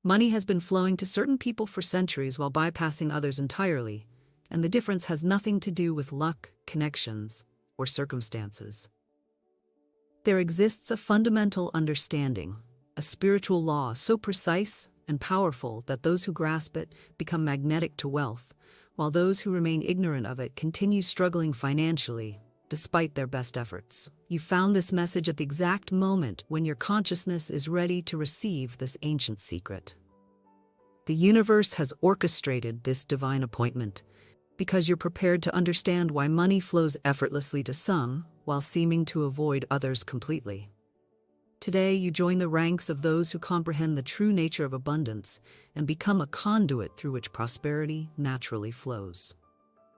Money has been flowing to certain people for centuries while bypassing others entirely, and the difference has nothing to do with luck, connections, or circumstances. There exists a fundamental understanding, a spiritual law so precise and powerful that those who grasp it become magnetic to wealth, while those who remain ignorant of it continue struggling financially, despite their best efforts. You found this message at the exact moment when your consciousness is ready to receive this ancient secret. The universe has orchestrated this divine appointment because you're prepared to understand why money flows effortlessly to some while seeming to avoid others completely. Today, you join the ranks of those who comprehend the true nature of abundance and become a conduit through which prosperity naturally flows.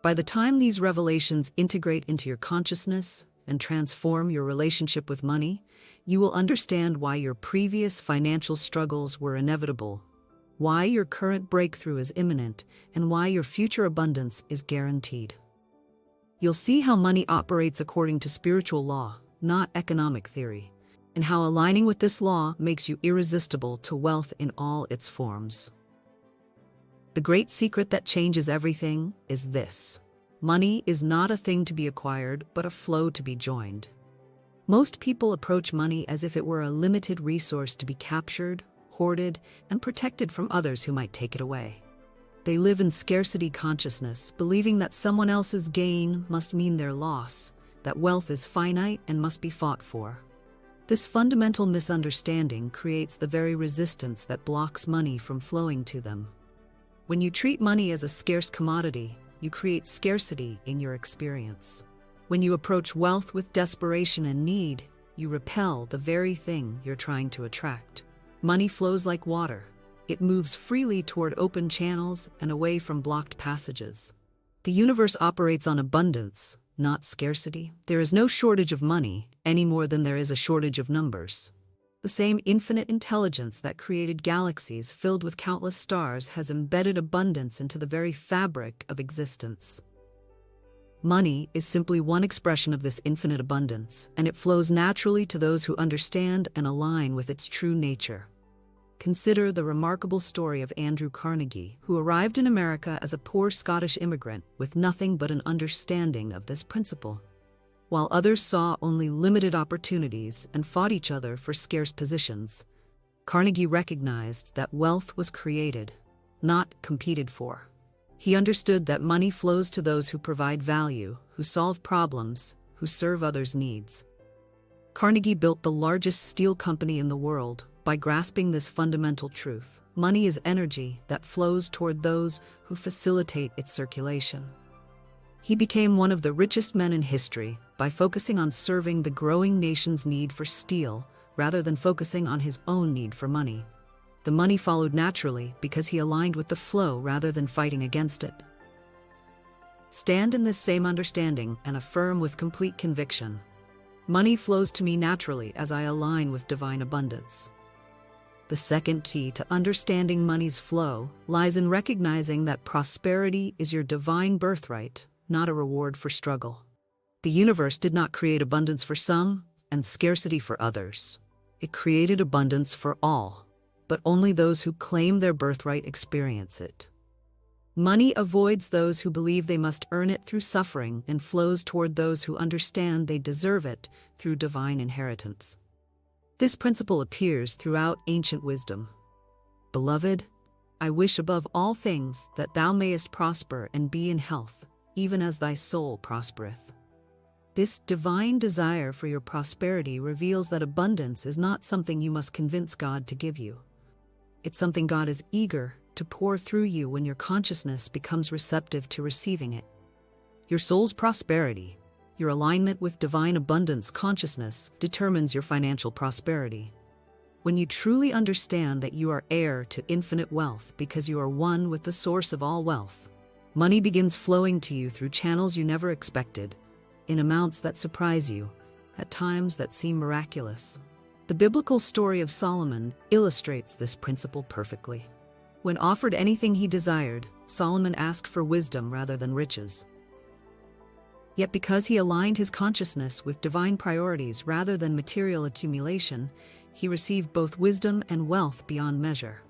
By the time these revelations integrate into your consciousness and transform your relationship with money, you will understand why your previous financial struggles were inevitable, why your current breakthrough is imminent, and why your future abundance is guaranteed. You'll see how money operates according to spiritual law, not economic theory, and how aligning with this law makes you irresistible to wealth in all its forms. The great secret that changes everything is this: money is not a thing to be acquired, but a flow to be joined. Most people approach money as if it were a limited resource to be captured, hoarded, and protected from others who might take it away. They live in scarcity consciousness, believing that someone else's gain must mean their loss, that wealth is finite and must be fought for. This fundamental misunderstanding creates the very resistance that blocks money from flowing to them. When you treat money as a scarce commodity, you create scarcity in your experience. When you approach wealth with desperation and need, you repel the very thing you're trying to attract. Money flows like water. It moves freely toward open channels and away from blocked passages. The universe operates on abundance, not scarcity. There is no shortage of money, any more than there is a shortage of numbers. The same infinite intelligence that created galaxies filled with countless stars has embedded abundance into the very fabric of existence. Money is simply one expression of this infinite abundance, and it flows naturally to those who understand and align with its true nature. Consider the remarkable story of Andrew Carnegie, who arrived in America as a poor Scottish immigrant with nothing but an understanding of this principle. While others saw only limited opportunities and fought each other for scarce positions, Carnegie recognized that wealth was created, not competed for. He understood that money flows to those who provide value, who solve problems, who serve others' needs. Carnegie built the largest steel company in the world by grasping this fundamental truth. Money is energy that flows toward those who facilitate its circulation. He became one of the richest men in history by focusing on serving the growing nation's need for steel rather than focusing on his own need for money. The money followed naturally because he aligned with the flow rather than fighting against it. Stand in this same understanding and affirm with complete conviction: money flows to me naturally as I align with divine abundance. The second key to understanding money's flow lies in recognizing that prosperity is your divine birthright, not a reward for struggle. The universe did not create abundance for some and scarcity for others. It created abundance for all, but only those who claim their birthright experience it. Money avoids those who believe they must earn it through suffering and flows toward those who understand they deserve it through divine inheritance. This principle appears throughout ancient wisdom. Beloved, I wish above all things that thou mayest prosper and be in health, even as thy soul prospereth. This divine desire for your prosperity reveals that abundance is not something you must convince God to give you. It's something God is eager to pour through you when your consciousness becomes receptive to receiving it. Your soul's prosperity, your alignment with divine abundance consciousness, determines your financial prosperity. When you truly understand that you are heir to infinite wealth because you are one with the source of all wealth, money begins flowing to you through channels you never expected, in amounts that surprise you, at times that seem miraculous. The biblical story of Solomon illustrates this principle perfectly. When offered anything he desired, Solomon asked for wisdom rather than riches. Yet because he aligned his consciousness with divine priorities rather than material accumulation, he received both wisdom and wealth beyond measure.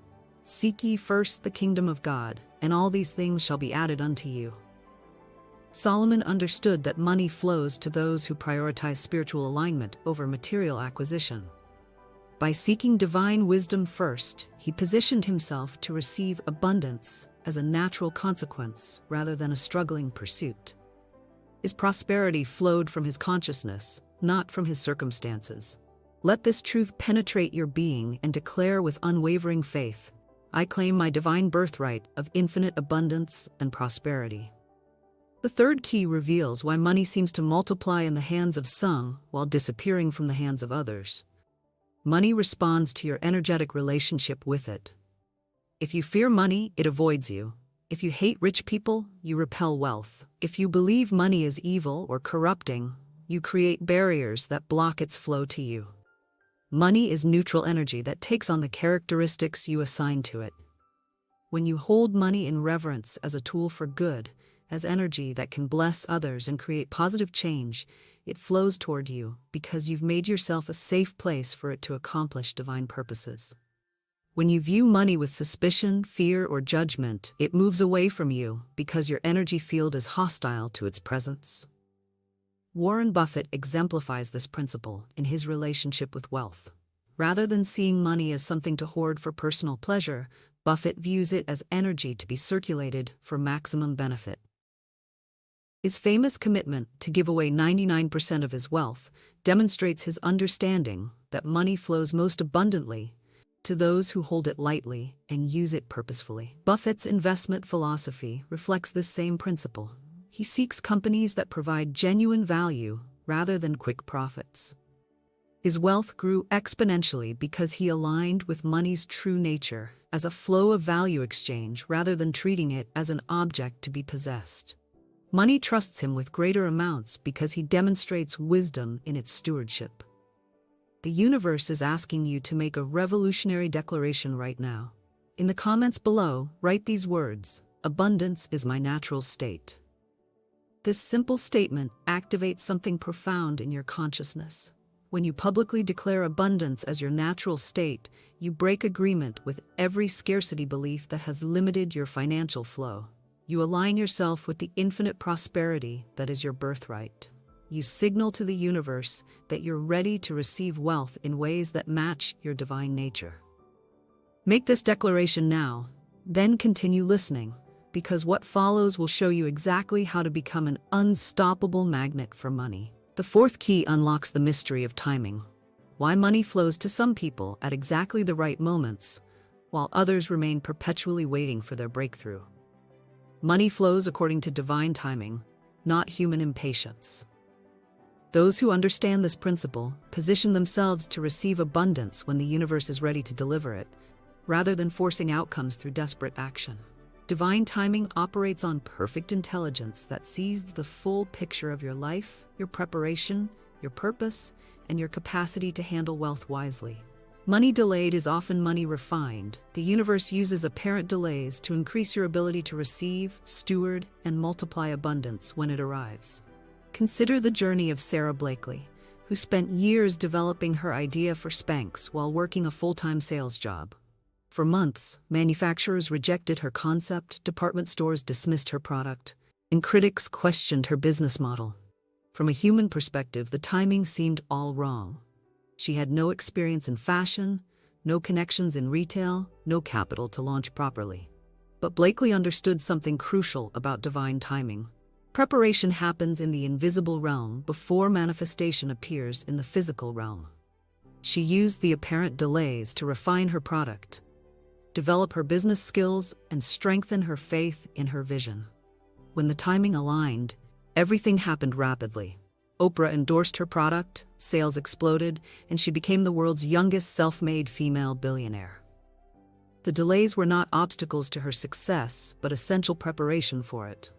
"Seek ye first the kingdom of God, and all these things shall be added unto you." Solomon understood that money flows to those who prioritize spiritual alignment over material acquisition. By seeking divine wisdom first, he positioned himself to receive abundance as a natural consequence rather than a struggling pursuit. His prosperity flowed from his consciousness, not from his circumstances. Let this truth penetrate your being and declare with unwavering faith, "I claim my divine birthright of infinite abundance and prosperity." The third key reveals why money seems to multiply in the hands of some while disappearing from the hands of others. Money responds to your energetic relationship with it. If you fear money, it avoids you. If you hate rich people, you repel wealth. If you believe money is evil or corrupting, you create barriers that block its flow to you. Money is neutral energy that takes on the characteristics you assign to it. When you hold money in reverence as a tool for good, as energy that can bless others and create positive change, it flows toward you because you've made yourself a safe place for it to accomplish divine purposes. When you view money with suspicion, fear, or judgment, it moves away from you because your energy field is hostile to its presence. Warren Buffett exemplifies this principle in his relationship with wealth. Rather than seeing money as something to hoard for personal pleasure, Buffett views it as energy to be circulated for maximum benefit. His famous commitment to give away 99% of his wealth demonstrates his understanding that money flows most abundantly to those who hold it lightly and use it purposefully. Buffett's investment philosophy reflects this same principle. He seeks companies that provide genuine value rather than quick profits. His wealth grew exponentially because he aligned with money's true nature as a flow of value exchange rather than treating it as an object to be possessed. Money trusts him with greater amounts because he demonstrates wisdom in its stewardship. The universe is asking you to make a revolutionary declaration right now. In the comments below, write these words: "Abundance is my natural state." This simple statement activates something profound in your consciousness. When you publicly declare abundance as your natural state, you break agreement with every scarcity belief that has limited your financial flow. You align yourself with the infinite prosperity that is your birthright. You signal to the universe that you're ready to receive wealth in ways that match your divine nature. Make this declaration now, then continue listening, because what follows will show you exactly how to become an unstoppable magnet for money. The fourth key unlocks the mystery of timing. Why money flows to some people at exactly the right moments, while others remain perpetually waiting for their breakthrough. Money flows according to divine timing, not human impatience. Those who understand this principle position themselves to receive abundance when the universe is ready to deliver it, rather than forcing outcomes through desperate action. Divine timing operates on perfect intelligence that sees the full picture of your life, your preparation, your purpose, and your capacity to handle wealth wisely. Money delayed is often money refined. The universe uses apparent delays to increase your ability to receive, steward, and multiply abundance when it arrives. Consider the journey of Sarah Blakely, who spent years developing her idea for Spanx while working a full-time sales job. For months, manufacturers rejected her concept, department stores dismissed her product, and critics questioned her business model. From a human perspective, the timing seemed all wrong. She had no experience in fashion, no connections in retail, no capital to launch properly. But Blakely understood something crucial about divine timing. Preparation happens in the invisible realm before manifestation appears in the physical realm. She used the apparent delays to refine her product, develop her business skills, and strengthen her faith in her vision. When the timing aligned, everything happened rapidly. Oprah endorsed her product, sales exploded, and she became the world's youngest self-made female billionaire. The delays were not obstacles to her success, but essential preparation for it.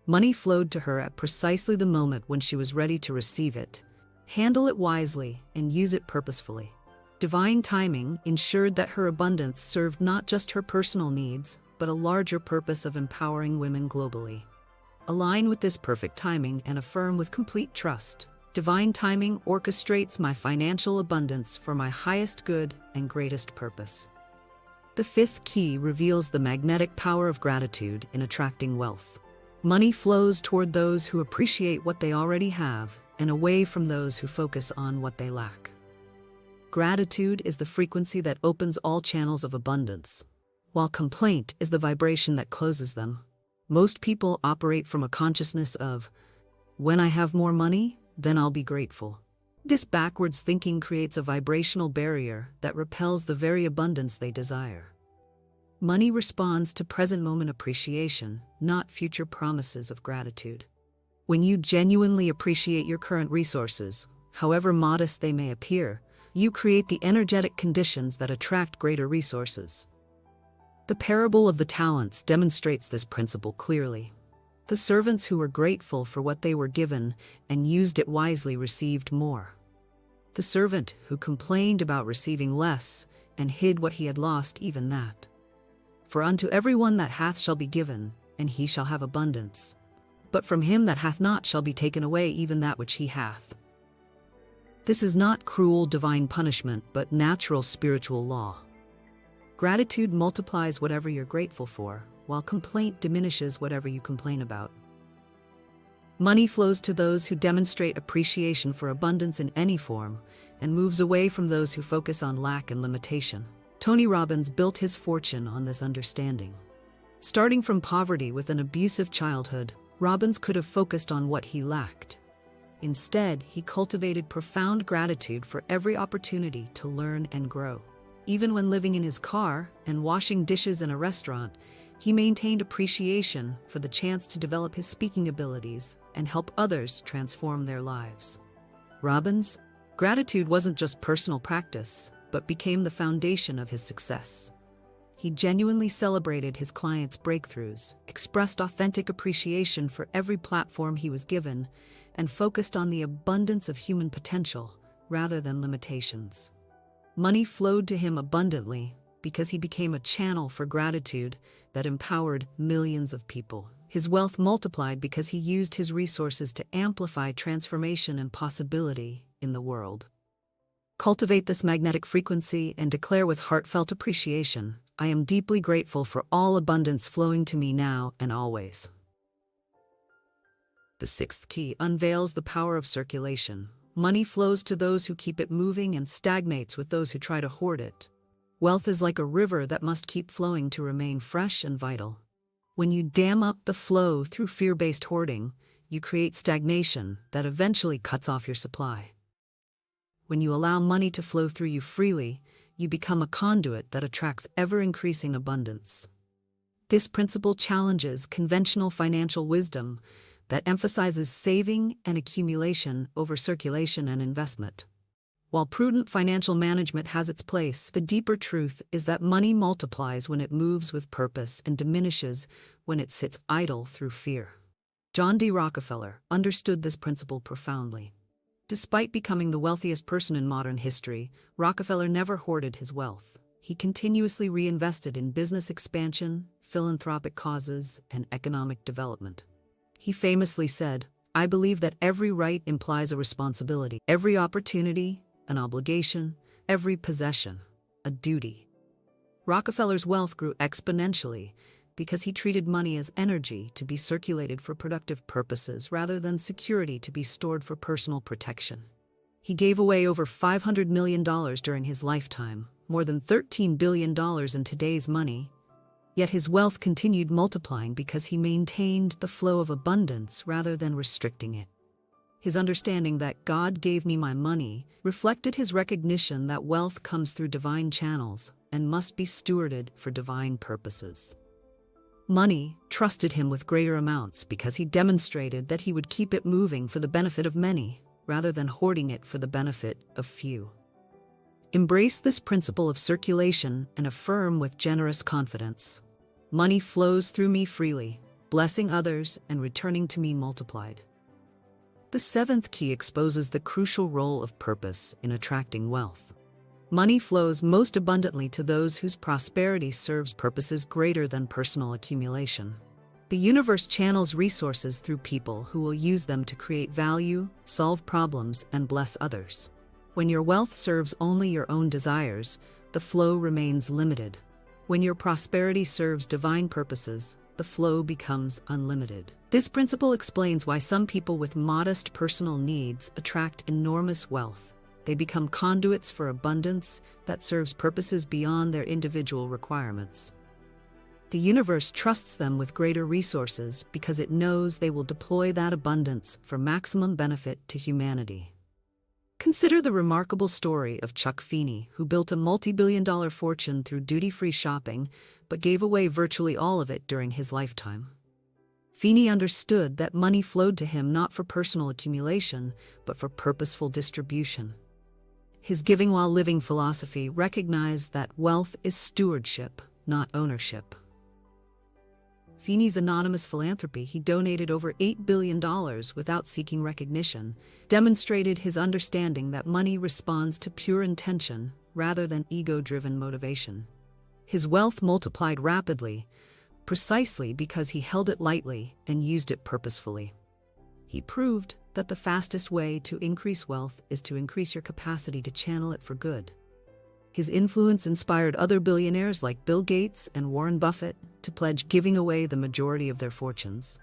Money flowed to her at precisely the moment when she was ready to receive it. Handle it wisely and use it purposefully. Divine timing ensured that her abundance served not just her personal needs, but a larger purpose of empowering women globally. Align with this perfect timing and affirm with complete trust. Divine timing orchestrates my financial abundance for my highest good and greatest purpose. The fifth key reveals the magnetic power of gratitude in attracting wealth. Money flows toward those who appreciate what they already have and away from those who focus on what they lack. Gratitude is the frequency that opens all channels of abundance, while complaint is the vibration that closes them. Most people operate from a consciousness of, when I have more money, then I'll be grateful. This backwards thinking creates a vibrational barrier that repels the very abundance they desire. Money responds to present moment appreciation, not future promises of gratitude. When you genuinely appreciate your current resources, however modest they may appear, you create the energetic conditions that attract greater resources. The parable of the talents demonstrates this principle clearly. The servants who were grateful for what they were given and used it wisely received more. The servant who complained about receiving less and hid what he had lost, even that. For unto everyone that hath shall be given, and he shall have abundance. But from him that hath not shall be taken away even that which he hath. This is not cruel divine punishment, but natural spiritual law. Gratitude multiplies whatever you're grateful for, while complaint diminishes whatever you complain about. Money flows to those who demonstrate appreciation for abundance in any form, and moves away from those who focus on lack and limitation. Tony Robbins built his fortune on this understanding. Starting from poverty with an abusive childhood, Robbins could have focused on what he lacked. Instead, he cultivated profound gratitude for every opportunity to learn and grow. Even when living in his car and washing dishes in a restaurant, he maintained appreciation for the chance to develop his speaking abilities and help others transform their lives. Robbins' gratitude wasn't just personal practice, but became the foundation of his success. He genuinely celebrated his clients' breakthroughs, expressed authentic appreciation for every platform he was given, and focused on the abundance of human potential rather than limitations. Money flowed to him abundantly because he became a channel for gratitude that empowered millions of people. His wealth multiplied because he used his resources to amplify transformation and possibility in the world. Cultivate this magnetic frequency and declare with heartfelt appreciation, I am deeply grateful for all abundance flowing to me now and always. The sixth key unveils the power of circulation. Money flows to those who keep it moving and stagnates with those who try to hoard it. Wealth is like a river that must keep flowing to remain fresh and vital. When you dam up the flow through fear-based hoarding, you create stagnation that eventually cuts off your supply. When you allow money to flow through you freely, you become a conduit that attracts ever-increasing abundance. This principle challenges conventional financial wisdom that emphasizes saving and accumulation over circulation and investment. While prudent financial management has its place, the deeper truth is that money multiplies when it moves with purpose and diminishes when it sits idle through fear. John D. Rockefeller understood this principle profoundly. Despite becoming the wealthiest person in modern history, Rockefeller never hoarded his wealth. He continuously reinvested in business expansion, philanthropic causes, and economic development. He famously said, I believe that every right implies a responsibility, every opportunity, an obligation, every possession, a duty. Rockefeller's wealth grew exponentially because he treated money as energy to be circulated for productive purposes rather than security to be stored for personal protection. He gave away over $500 million during his lifetime, more than $13 billion in today's money. Yet his wealth continued multiplying because he maintained the flow of abundance rather than restricting it. His understanding that God gave me my money reflected his recognition that wealth comes through divine channels and must be stewarded for divine purposes. Money trusted him with greater amounts because he demonstrated that he would keep it moving for the benefit of many, rather than hoarding it for the benefit of few. Embrace this principle of circulation and affirm with generous confidence. Money flows through me freely, blessing others and returning to me multiplied. The seventh key exposes the crucial role of purpose in attracting wealth. Money flows most abundantly to those whose prosperity serves purposes greater than personal accumulation. The universe channels resources through people who will use them to create value, solve problems, and bless others. When your wealth serves only your own desires, the flow remains limited. When your prosperity serves divine purposes, the flow becomes unlimited. This principle explains why some people with modest personal needs attract enormous wealth. They become conduits for abundance that serves purposes beyond their individual requirements. The universe trusts them with greater resources because it knows they will deploy that abundance for maximum benefit to humanity. Consider the remarkable story of Chuck Feeney, who built a multi-billion-dollar fortune through duty-free shopping, but gave away virtually all of it during his lifetime. Feeney understood that money flowed to him not for personal accumulation, but for purposeful distribution. His giving while living philosophy recognized that wealth is stewardship, not ownership. Feeney's anonymous philanthropy, he donated over $8 billion without seeking recognition, demonstrated his understanding that money responds to pure intention rather than ego-driven motivation. His wealth multiplied rapidly, precisely because he held it lightly and used it purposefully. He proved that the fastest way to increase wealth is to increase your capacity to channel it for good. His influence inspired other billionaires like Bill Gates and Warren Buffett to pledge giving away the majority of their fortunes.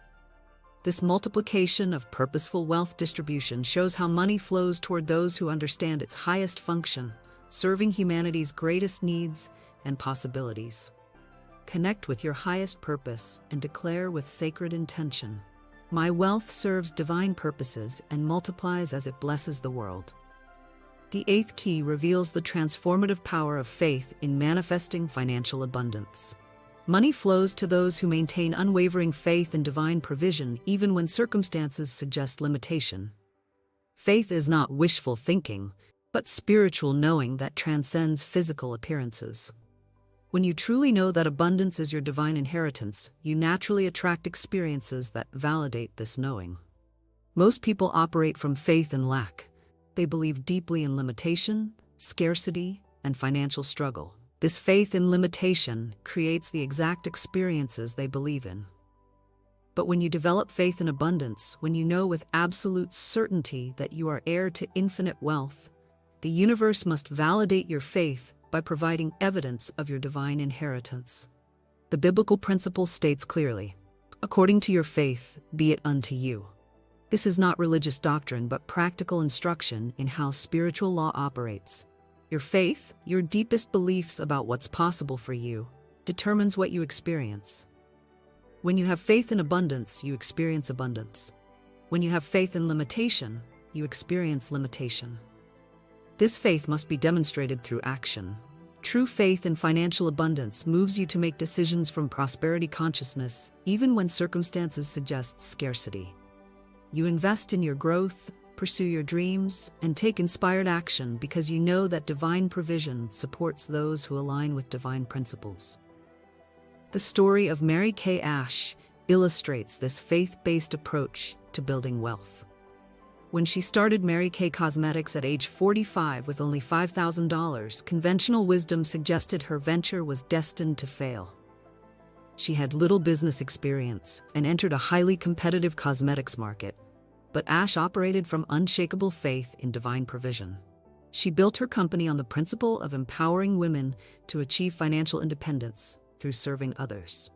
This multiplication of purposeful wealth distribution shows how money flows toward those who understand its highest function, serving humanity's greatest needs and possibilities. Connect with your highest purpose and declare with sacred intention, "My wealth serves divine purposes and multiplies as it blesses the world." The eighth key reveals the transformative power of faith in manifesting financial abundance. Money flows to those who maintain unwavering faith in divine provision even when circumstances suggest limitation. Faith is not wishful thinking, but spiritual knowing that transcends physical appearances. When you truly know that abundance is your divine inheritance, you naturally attract experiences that validate this knowing. Most people operate from faith in lack. They believe deeply in limitation, scarcity, and financial struggle. This faith in limitation creates the exact experiences they believe in. But when you develop faith in abundance, when you know with absolute certainty that you are heir to infinite wealth, the universe must validate your faith by providing evidence of your divine inheritance. The biblical principle states clearly, "According to your faith, be it unto you." This is not religious doctrine, but practical instruction in how spiritual law operates. Your faith, your deepest beliefs about what's possible for you, determines what you experience. When you have faith in abundance, you experience abundance. When you have faith in limitation, you experience limitation. This faith must be demonstrated through action. True faith in financial abundance moves you to make decisions from prosperity consciousness, even when circumstances suggest scarcity. You invest in your growth, pursue your dreams, and take inspired action because you know that divine provision supports those who align with divine principles. The story of Mary Kay Ash illustrates this faith-based approach to building wealth. When she started Mary Kay Cosmetics at age 45 with only $5,000, conventional wisdom suggested her venture was destined to fail. She had little business experience and entered a highly competitive cosmetics market, but Ash operated from unshakable faith in divine provision. She built her company on the principle of empowering women to achieve financial independence through serving others.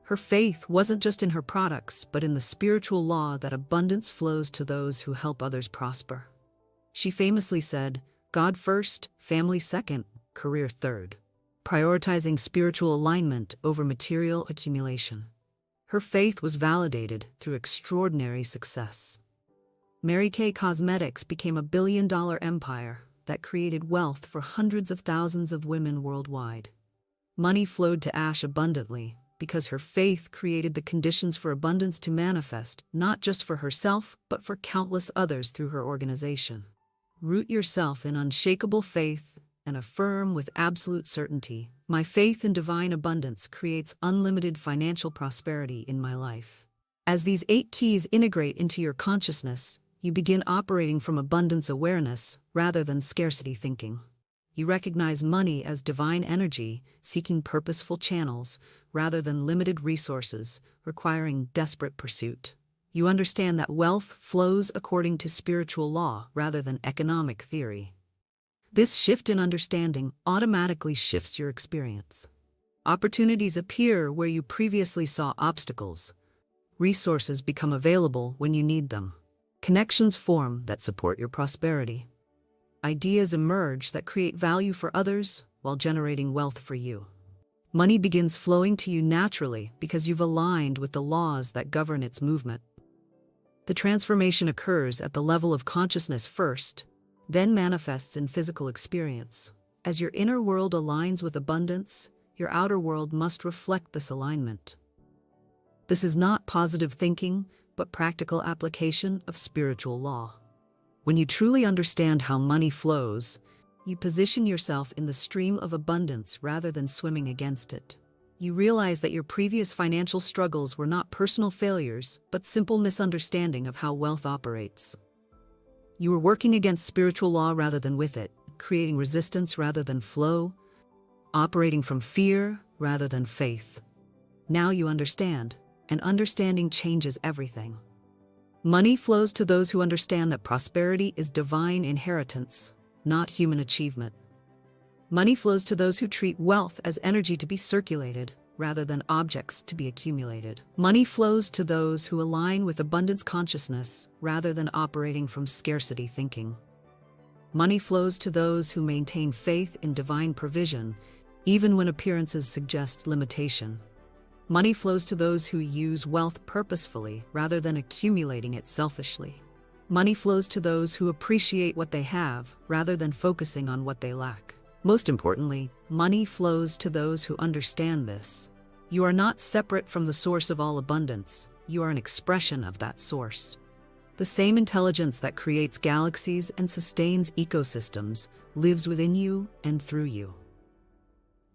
Her faith wasn't just in her products, but in the spiritual law that abundance flows to those who help others prosper. She famously said, "God first, family second, career third," prioritizing spiritual alignment over material accumulation. Her faith was validated through extraordinary success. Mary Kay Cosmetics became a billion-dollar empire that created wealth for hundreds of thousands of women worldwide. Money flowed to Ash abundantly because her faith created the conditions for abundance to manifest, not just for herself, but for countless others through her organization. Root yourself in unshakable faith and affirm with absolute certainty, "My faith in divine abundance creates unlimited financial prosperity in my life." As these 8 keys integrate into your consciousness, you begin operating from abundance awareness rather than scarcity thinking. You recognize money as divine energy, seeking purposeful channels rather than limited resources, requiring desperate pursuit. You understand that wealth flows according to spiritual law rather than economic theory. This shift in understanding automatically shifts your experience. Opportunities appear where you previously saw obstacles. Resources become available when you need them. Connections form that support your prosperity. Ideas emerge that create value for others while generating wealth for you. Money begins flowing to you naturally because you've aligned with the laws that govern its movement. The transformation occurs at the level of consciousness first, then manifests in physical experience. As your inner world aligns with abundance, your outer world must reflect this alignment. This is not positive thinking, but practical application of spiritual law. When you truly understand how money flows, you position yourself in the stream of abundance rather than swimming against it. You realize that your previous financial struggles were not personal failures, but simple misunderstanding of how wealth operates. You were working against spiritual law rather than with it, creating resistance rather than flow, operating from fear rather than faith. Now you understand, and understanding changes everything. Money flows to those who understand that prosperity is divine inheritance, not human achievement. Money flows to those who treat wealth as energy to be circulated, rather than objects to be accumulated. Money flows to those who align with abundance consciousness, rather than operating from scarcity thinking. Money flows to those who maintain faith in divine provision, even when appearances suggest limitation. Money flows to those who use wealth purposefully, rather than accumulating it selfishly. Money flows to those who appreciate what they have, rather than focusing on what they lack. Most importantly, money flows to those who understand this. You are not separate from the source of all abundance. You are an expression of that source. The same intelligence that creates galaxies and sustains ecosystems lives within you and through you.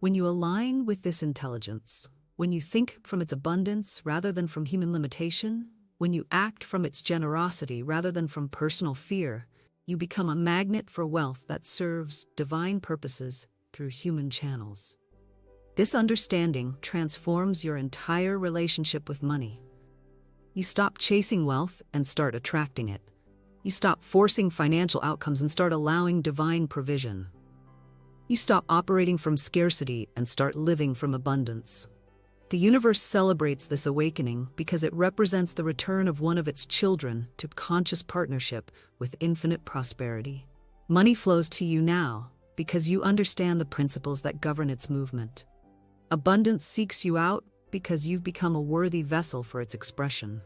When you align with this intelligence, when you think from its abundance rather than from human limitation, when you act from its generosity rather than from personal fear, you become a magnet for wealth that serves divine purposes through human channels. This understanding transforms your entire relationship with money. You stop chasing wealth and start attracting it. You stop forcing financial outcomes and start allowing divine provision. You stop operating from scarcity and start living from abundance. The universe celebrates this awakening because it represents the return of one of its children to conscious partnership with infinite prosperity. Money flows to you now because you understand the principles that govern its movement. Abundance seeks you out because you've become a worthy vessel for its expression.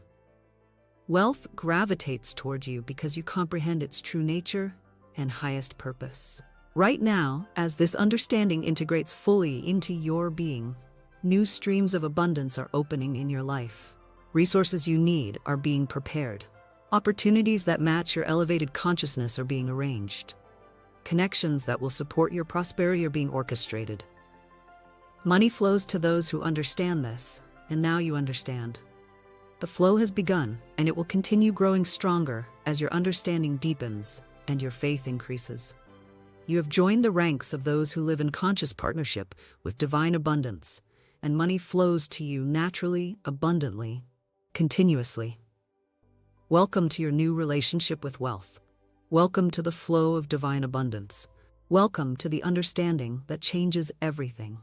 Wealth gravitates toward you because you comprehend its true nature and highest purpose. Right now, as this understanding integrates fully into your being, new streams of abundance are opening in your life. Resources you need are being prepared. Opportunities that match your elevated consciousness are being arranged. Connections that will support your prosperity are being orchestrated. Money flows to those who understand this, and now you understand. The flow has begun, and it will continue growing stronger as your understanding deepens and your faith increases. You have joined the ranks of those who live in conscious partnership with divine abundance, and money flows to you naturally, abundantly, continuously. Welcome to your new relationship with wealth. Welcome to the flow of divine abundance. Welcome to the understanding that changes everything.